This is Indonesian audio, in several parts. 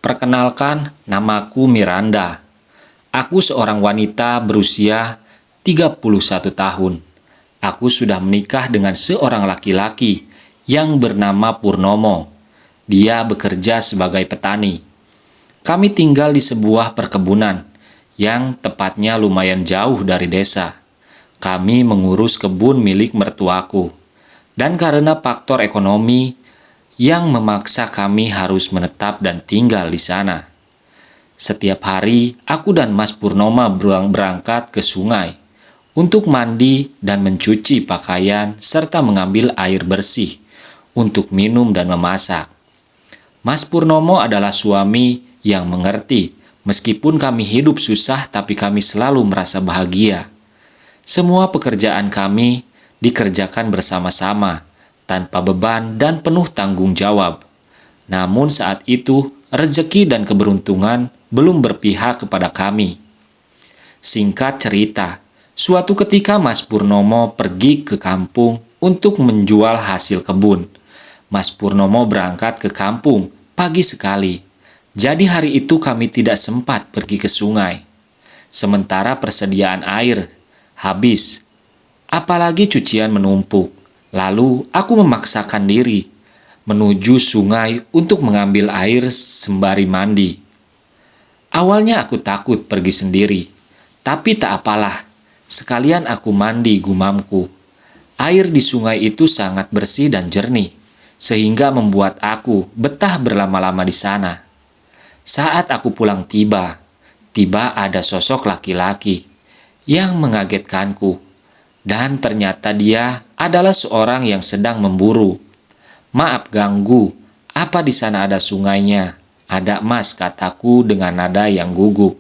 Perkenalkan, namaku Miranda. Aku seorang wanita berusia 31 tahun. Aku sudah menikah dengan seorang laki-laki yang bernama Purnomo. Dia bekerja sebagai petani. Kami tinggal di sebuah perkebunan yang tepatnya lumayan jauh dari desa. Kami mengurus kebun milik mertuaku. Dan karena faktor ekonomi yang memaksa kami harus menetap dan tinggal di sana. Setiap hari, aku dan Mas Purnoma berangkat ke sungai untuk mandi dan mencuci pakaian serta mengambil air bersih untuk minum dan memasak. Mas Purnomo adalah suami yang mengerti, meskipun kami hidup susah tapi kami selalu merasa bahagia. Semua pekerjaan kami dikerjakan bersama-sama, tanpa beban dan penuh tanggung jawab. Namun saat itu, rezeki dan keberuntungan belum berpihak kepada kami. Singkat cerita, suatu ketika Mas Purnomo pergi ke kampung untuk menjual hasil kebun. Mas Purnomo berangkat ke kampung pagi sekali. Jadi hari itu kami tidak sempat pergi ke sungai. Sementara persediaan air habis, apalagi cucian menumpuk. Lalu aku memaksakan diri menuju sungai untuk mengambil air sembari mandi. Awalnya aku takut pergi sendiri, tapi tak apalah, sekalian aku mandi, gumamku. Air di sungai itu sangat bersih dan jernih, sehingga membuat aku betah berlama-lama di sana. Saat aku pulang tiba ada sosok laki-laki yang mengagetkanku. Dan ternyata dia adalah seorang yang sedang memburu. "Maaf ganggu, apa di sana ada sungainya?" "Ada Mas," kataku dengan nada yang gugup.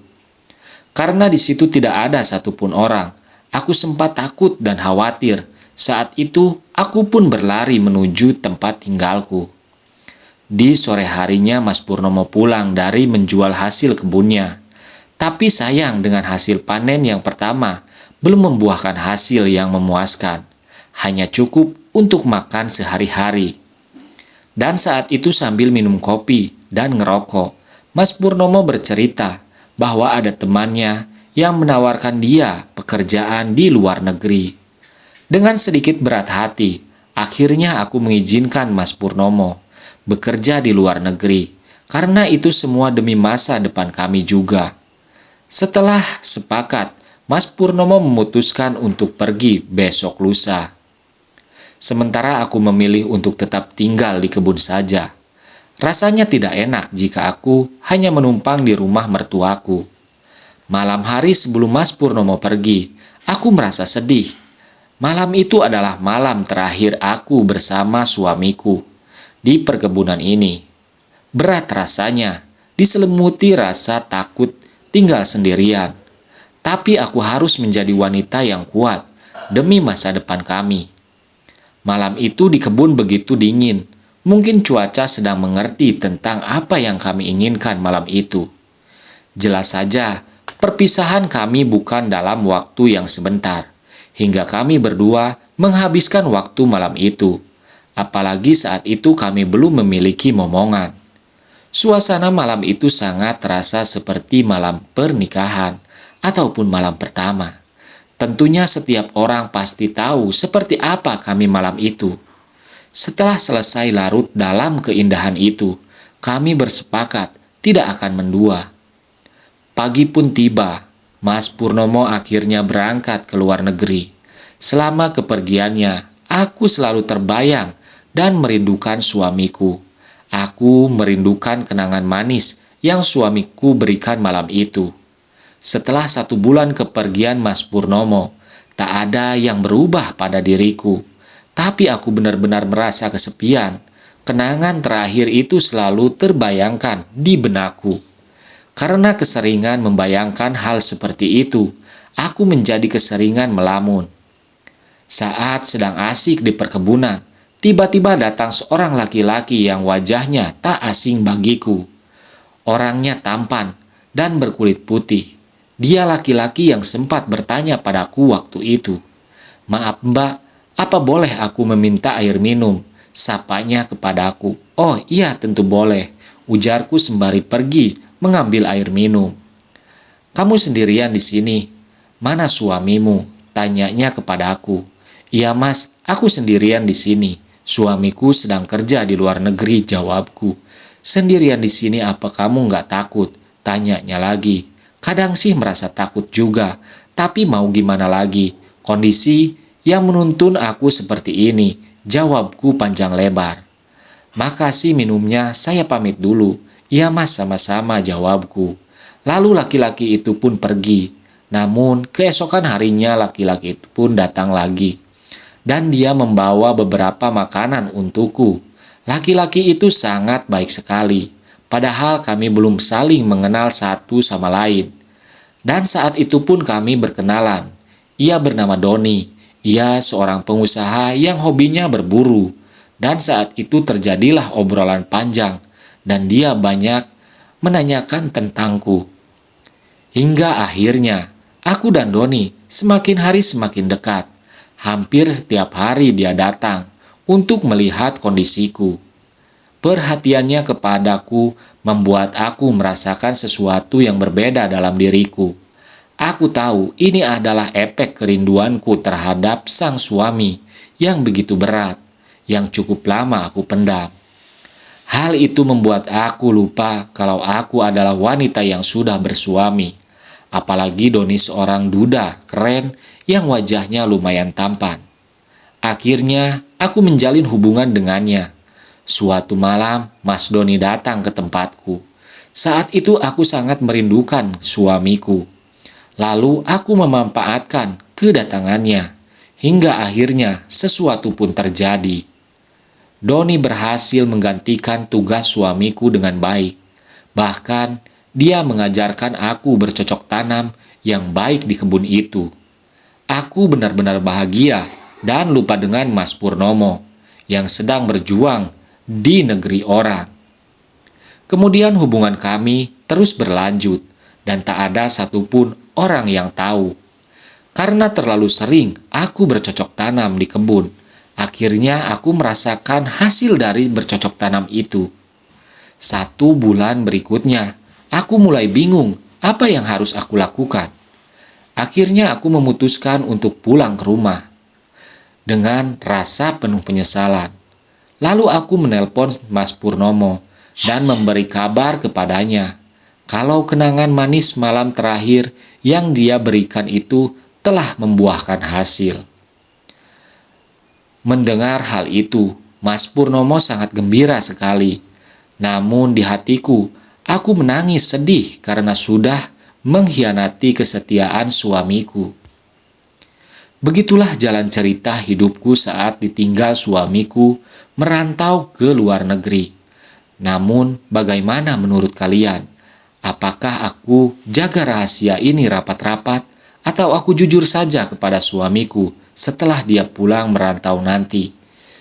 Karena di situ tidak ada satupun orang, aku sempat takut dan khawatir. Saat itu, aku pun berlari menuju tempat tinggalku. Di sore harinya Mas Purnomo pulang dari menjual hasil kebunnya. Tapi sayang, dengan hasil panen yang pertama belum membuahkan hasil yang memuaskan. Hanya cukup untuk makan sehari-hari. Dan saat itu sambil minum kopi dan ngerokok, Mas Purnomo bercerita bahwa ada temannya yang menawarkan dia pekerjaan di luar negeri. Dengan sedikit berat hati, akhirnya aku mengizinkan Mas Purnomo bekerja di luar negeri, karena itu semua demi masa depan kami juga. Setelah sepakat, Mas Purnomo memutuskan untuk pergi besok lusa. Sementara aku memilih untuk tetap tinggal di kebun saja. Rasanya tidak enak jika aku hanya menumpang di rumah mertuaku. Malam hari sebelum Mas Purnomo pergi, aku merasa sedih. Malam itu adalah malam terakhir aku bersama suamiku di perkebunan ini. Berat rasanya, diselimuti rasa takut tinggal sendirian. Tapi aku harus menjadi wanita yang kuat demi masa depan kami. Malam itu di kebun begitu dingin. Mungkin cuaca sedang mengerti tentang apa yang kami inginkan malam itu. Jelas saja, perpisahan kami bukan dalam waktu yang sebentar, hingga kami berdua menghabiskan waktu malam itu. Apalagi saat itu kami belum memiliki momongan. Suasana malam itu sangat terasa seperti malam pernikahan ataupun malam pertama. Tentunya setiap orang pasti tahu seperti apa kami malam itu. Setelah selesai larut dalam keindahan itu, kami bersepakat tidak akan mendua. Pagi pun tiba, Mas Purnomo akhirnya berangkat ke luar negeri. Selama kepergiannya, aku selalu terbayang dan merindukan suamiku. Aku merindukan kenangan manis yang suamiku berikan malam itu. Setelah 1 bulan kepergian Mas Purnomo, tak ada yang berubah pada diriku. Tapi aku benar-benar merasa kesepian. Kenangan terakhir itu selalu terbayangkan di benakku. Karena keseringan membayangkan hal seperti itu, aku menjadi keseringan melamun. Saat sedang asik di perkebunan, tiba-tiba datang seorang laki-laki yang wajahnya tak asing bagiku. Orangnya tampan dan berkulit putih. Dia laki-laki yang sempat bertanya padaku waktu itu. "Maaf Mbak, apa boleh aku meminta air minum?" Sapanya kepadaku. "Oh iya, tentu boleh. ujarku sembari pergi mengambil air minum. "Kamu sendirian di sini. Mana suamimu?" tanyanya kepadaku. "Iya mas, aku sendirian di sini. Suamiku sedang kerja di luar negeri," jawabku. "Sendirian di sini apa kamu nggak takut?" tanyanya lagi. "Kadang sih merasa takut juga, tapi mau gimana lagi? Kondisi yang menuntun aku seperti ini," jawabku panjang lebar. "Makasih minumnya, saya pamit dulu." "Iya mas, sama-sama," jawabku. Lalu laki-laki itu pun pergi. Namun keesokan harinya laki-laki itu pun datang lagi. Dan dia membawa beberapa makanan untukku. Laki-laki itu sangat baik sekali. Padahal kami belum saling mengenal satu sama lain. Dan saat itu pun kami berkenalan. Ia bernama Doni. Ia seorang pengusaha yang hobinya berburu. Dan saat itu terjadilah obrolan panjang. Dan dia banyak menanyakan tentangku. Hingga akhirnya, aku dan Doni semakin hari semakin dekat. Hampir setiap hari dia datang untuk melihat kondisiku. Perhatiannya kepadaku membuat aku merasakan sesuatu yang berbeda dalam diriku. Aku tahu ini adalah efek kerinduanku terhadap sang suami yang begitu berat, yang cukup lama aku pendam. Hal itu membuat aku lupa kalau aku adalah wanita yang sudah bersuami. Apalagi Doni seorang duda keren yang wajahnya lumayan tampan. Akhirnya aku menjalin hubungan dengannya. Suatu malam Mas Doni datang ke tempatku. Saat itu aku sangat merindukan suamiku. Lalu aku memanfaatkan kedatangannya. Hingga akhirnya sesuatu pun terjadi. Doni berhasil menggantikan tugas suamiku dengan baik. Bahkan dia mengajarkan aku bercocok tanam yang baik di kebun itu. Aku benar-benar bahagia dan lupa dengan Mas Purnomo yang sedang berjuang di negeri orang. Kemudian hubungan kami terus berlanjut dan tak ada satupun orang yang tahu. Karena terlalu sering aku bercocok tanam di kebun, akhirnya aku merasakan hasil dari bercocok tanam itu. 1 bulan berikutnya, aku mulai bingung apa yang harus aku lakukan. Akhirnya aku memutuskan untuk pulang ke rumah dengan rasa penuh penyesalan. Lalu aku menelpon Mas Purnomo dan memberi kabar kepadanya kalau kenangan manis malam terakhir yang dia berikan itu telah membuahkan hasil. Mendengar hal itu, Mas Purnomo sangat gembira sekali. Namun di hatiku, aku menangis sedih karena sudah mengkhianati kesetiaan suamiku. Begitulah jalan cerita hidupku saat ditinggal suamiku merantau ke luar negeri. Namun bagaimana menurut kalian? Apakah aku jaga rahasia ini rapat-rapat atau aku jujur saja kepada suamiku setelah dia pulang merantau nanti?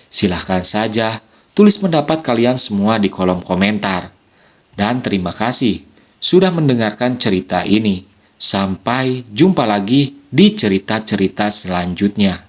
Silahkan saja tulis pendapat kalian semua di kolom komentar. Dan terima kasih sudah mendengarkan cerita ini. Sampai jumpa lagi di cerita-cerita selanjutnya.